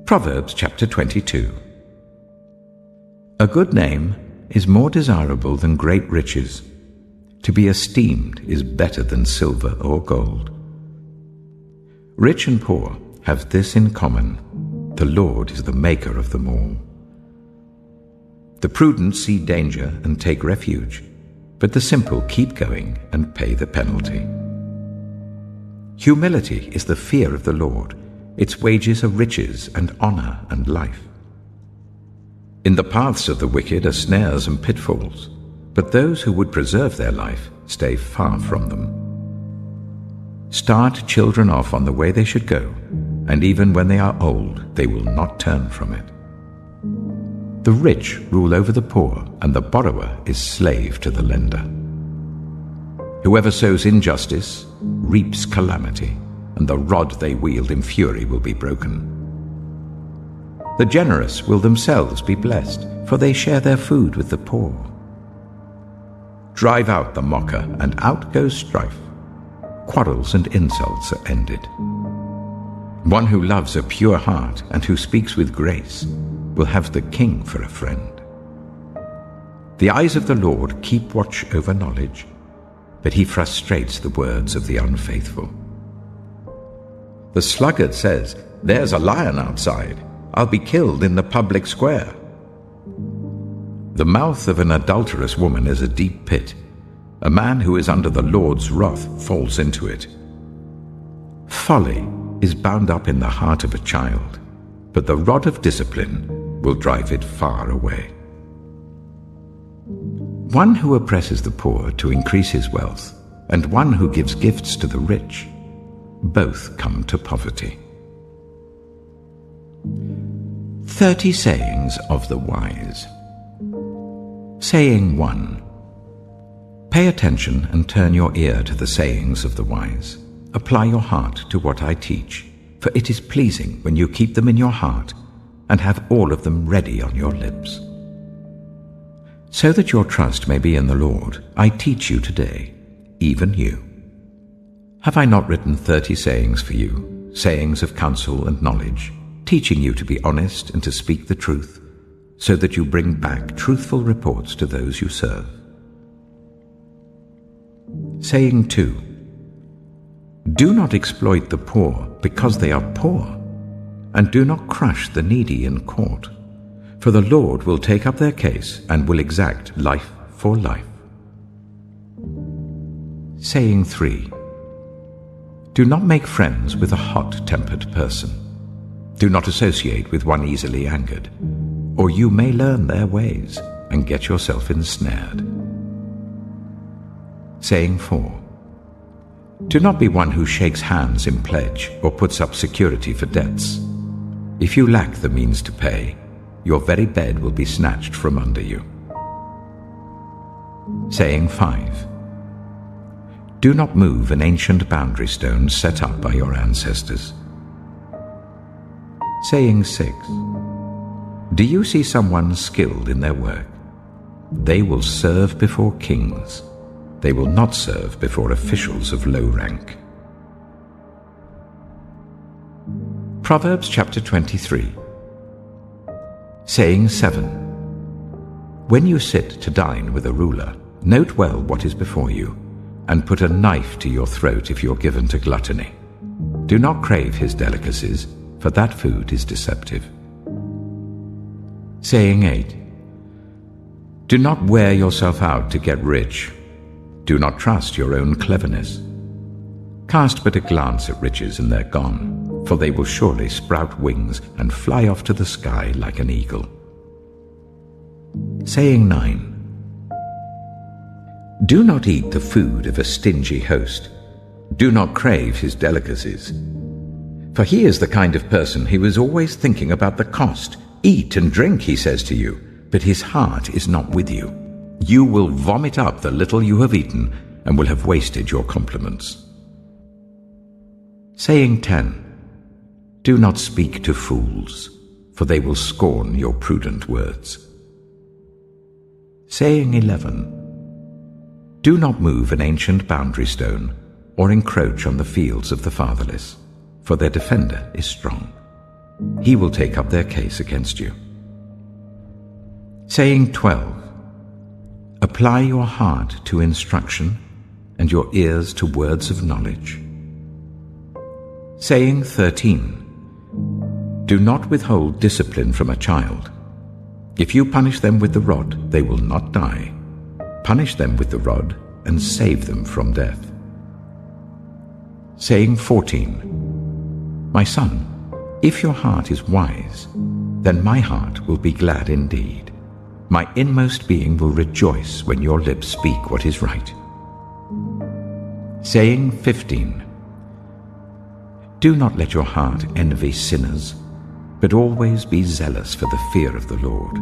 Proverbs chapter 22. A good name is more desirable than great riches. To be esteemed is better than silver or gold. Rich and poor have this in common: the Lord is the maker of them all. The prudent see danger and take refuge, but the simple keep going and pay the penalty. Humility is the fear of the Lord. Its wages are riches and honor and life. In the paths of the wicked are snares and pitfalls, but those who would preserve their life stay far from them. Start children off on the way they should go, and even when they are old, they will not turn from it. The rich rule over the poor, and the borrower is slave to the lender. Whoever sows injustice reaps calamity, and the rod they wield in fury will be broken. The generous will themselves be blessed, for they share their food with the poor. Drive out the mocker, and out goes strife. Quarrels and insults are ended. One who loves a pure heart and who speaks with grace will have the king for a friend. The eyes of the Lord keep watch over knowledge, but he frustrates the words of the unfaithful. The sluggard says, "There's a lion outside. I'll be killed in the public square." The mouth of an adulterous woman is a deep pit. A man who is under the Lord's wrath falls into it. Folly is bound up in the heart of a child, but the rod of discipline will drive it far away. One who oppresses the poor to increase his wealth, and one who gives gifts to the rich, both come to poverty. 30 sayings of the wise. Saying 1. Pay attention and turn your ear to the sayings of the wise. Apply your heart to what I teach, for it is pleasing when you keep them in your heart and have all of them ready on your lips. So that your trust may be in the Lord, I teach you today, even you. Have I not written 30 sayings for you, sayings of counsel and knowledge, teaching you to be honest and to speak the truth, so that you bring back truthful reports to those you serve? Saying 2. Do not exploit the poor because they are poor, and do not crush the needy in court, for the Lord will take up their case and will exact life for life. Saying 3. Do not make friends with a hot-tempered person. Do not associate with one easily angered, or you may learn their ways and get yourself ensnared. Saying 4. Do not be one who shakes hands in pledge or puts up security for debts. If you lack the means to pay, your very bed will be snatched from under you. Saying 5. Do not move an ancient boundary stone set up by your ancestors. Saying 6. Do you see someone skilled in their work? They will serve before kings. They will not serve before officials of low rank. Proverbs chapter 23. Saying 7. When you sit to dine with a ruler, note well what is before you, and put a knife to your throat if you're given to gluttony. Do not crave his delicacies, for that food is deceptive. Saying 8. Do not wear yourself out to get rich. Do not trust your own cleverness. Cast but a glance at riches and they're gone, for they will surely sprout wings and fly off to the sky like an eagle. Saying 9. Do not eat the food of a stingy host. Do not crave his delicacies. For he is the kind of person who is always thinking about the cost. Eat and drink, he says to you, but his heart is not with you. You will vomit up the little you have eaten and will have wasted your compliments. Saying 10. Do not speak to fools, for they will scorn your prudent words. Saying 11. Do not move an ancient boundary stone or encroach on the fields of the fatherless, for their defender is strong. He will take up their case against you. Saying 12. Apply your heart to instruction, and your ears to words of knowledge. Saying 13. Do not withhold discipline from a child. If you punish them with the rod, they will not die. Punish them with the rod, and save them from death. Saying 14. My son, if your heart is wise, then my heart will be glad indeed. My inmost being will rejoice when your lips speak what is right. Saying 15. Do not let your heart envy sinners, but always be zealous for the fear of the Lord.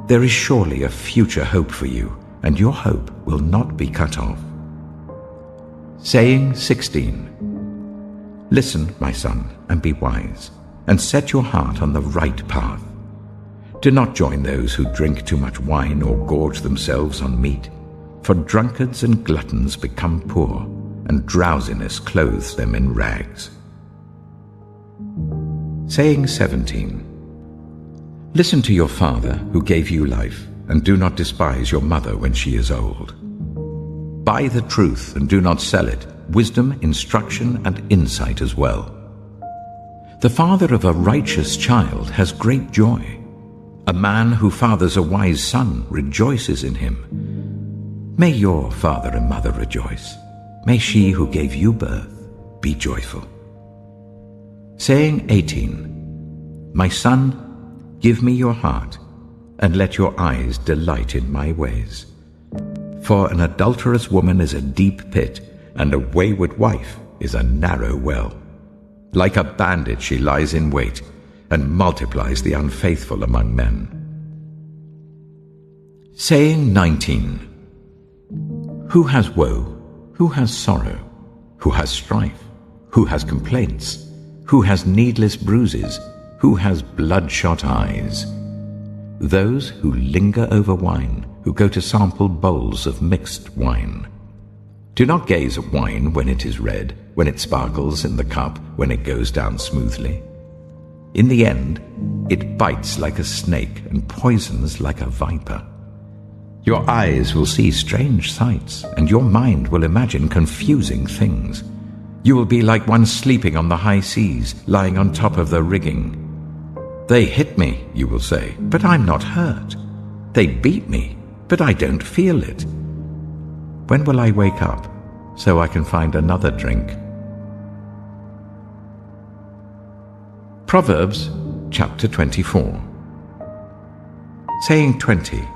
There is surely a future hope for you, and your hope will not be cut off. Saying 16. Listen, my son, and be wise, and set your heart on the right path. Do not join those who drink too much wine or gorge themselves on meat, for drunkards and gluttons become poor, and drowsiness clothes them in rags. Saying 17. Listen to your father who gave you life, and do not despise your mother when she is old. Buy the truth and do not sell it, wisdom, instruction, and insight as well. The father of a righteous child has great joy. A man who fathers a wise son rejoices in him. May your father and mother rejoice. May she who gave you birth be joyful. Saying 18. My son, give me your heart, and let your eyes delight in my ways. For an adulterous woman is a deep pit, and a wayward wife is a narrow well. Like a bandit she lies in wait, and multiplies the unfaithful among men. Saying 19. Who has woe? Who has sorrow? Who has strife? Who has complaints? Who has needless bruises? Who has bloodshot eyes? Those who linger over wine, who go to sample bowls of mixed wine. Do not gaze at wine when it is red, when it sparkles in the cup, when it goes down smoothly. In the end, it bites like a snake and poisons like a viper. Your eyes will see strange sights, and your mind will imagine confusing things. You will be like one sleeping on the high seas, lying on top of the rigging. They hit me, you will say, but I'm not hurt. They beat me, but I don't feel it. When will I wake up, so I can find another drink? Proverbs chapter 24. Saying 20.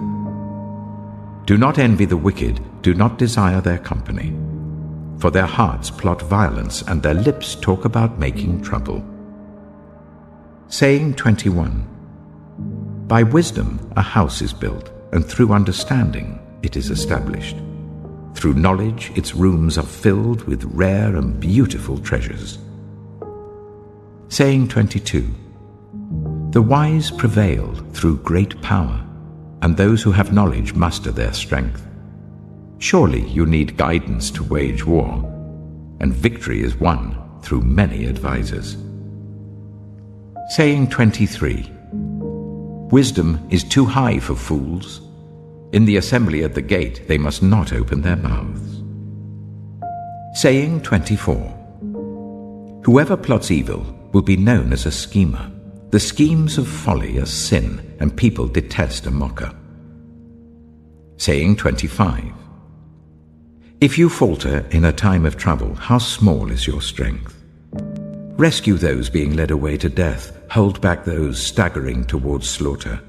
Do not envy the wicked, do not desire their company. For their hearts plot violence, and their lips talk about making trouble. Saying 21. By wisdom a house is built, and through understanding it is established. Through knowledge its rooms are filled with rare and beautiful treasures. Saying 22. The wise prevail through great power, and those who have knowledge muster their strength. Surely you need guidance to wage war, and victory is won through many advisers. Saying 23. Wisdom is too high for fools. In the assembly at the gate they must not open their mouths. Saying 24. Whoever plots evil will be known as a schemer. The schemes of folly are sin, and people detest a mocker. Saying 25. If you falter in a time of trouble, how small is your strength? Rescue those being led away to death, hold back those staggering towards slaughter.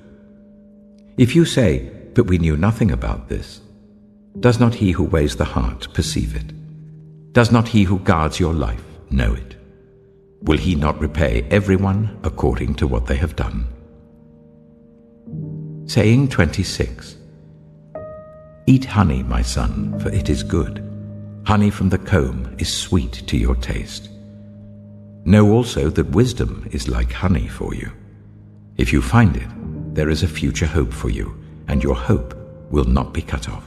If you say, but we knew nothing about this, does not he who weighs the heart perceive it? Does not he who guards your life know it? Will he not repay everyone according to what they have done? Saying 26. Eat honey, my son, for it is good. Honey from the comb is sweet to your taste. Know also that wisdom is like honey for you. If you find it, there is a future hope for you, and your hope will not be cut off.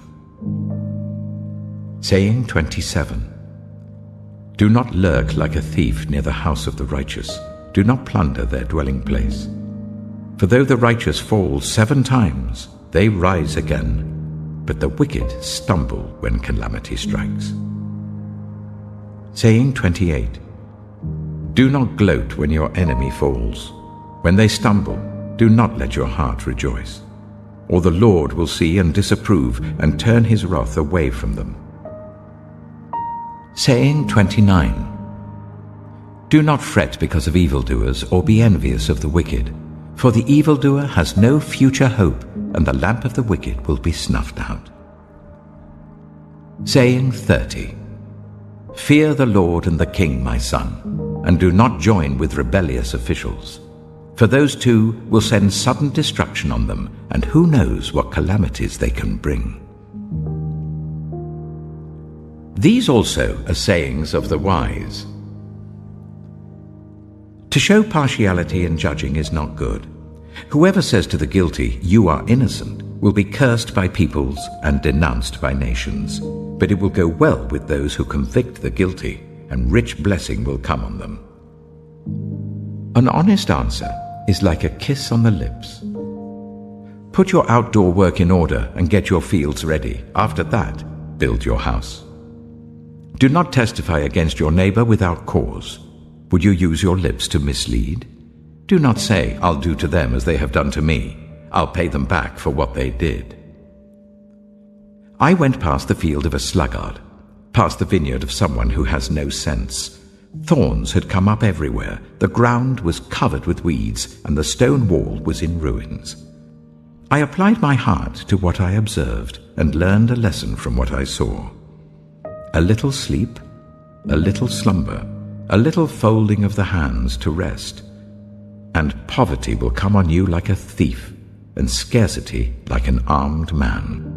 Saying 27. Do not lurk like a thief near the house of the righteous. do not plunder their dwelling place. For though the righteous fall 7 times, they rise again, but the wicked stumble when calamity strikes. Saying 28. Do not gloat when your enemy falls. When they stumble, do not let your heart rejoice. Or the Lord will see and disapprove and turn his wrath away from them. Saying 29. Do not fret because of evildoers, or be envious of the wicked. For the evildoer has no future hope, and the lamp of the wicked will be snuffed out. Saying 30. Fear the Lord and the King, my son, and do not join with rebellious officials. For those two will send sudden destruction on them, and who knows what calamities they can bring. These also are sayings of the wise. To show partiality in judging is not good. Whoever says to the guilty, "You are innocent," will be cursed by peoples and denounced by nations. But it will go well with those who convict the guilty, and rich blessing will come on them. An honest answer is like a kiss on the lips. Put your outdoor work in order and get your fields ready. After that, build your house. Do not testify against your neighbor without cause. Would you use your lips to mislead? Do not say, "I'll do to them as they have done to me. I'll pay them back for what they did." I went past the field of a sluggard, past the vineyard of someone who has no sense. Thorns had come up everywhere, the ground was covered with weeds, and the stone wall was in ruins. I applied my heart to what I observed and learned a lesson from what I saw. A little sleep, a little slumber, a little folding of the hands to rest, and poverty will come on you like a thief, and scarcity like an armed man.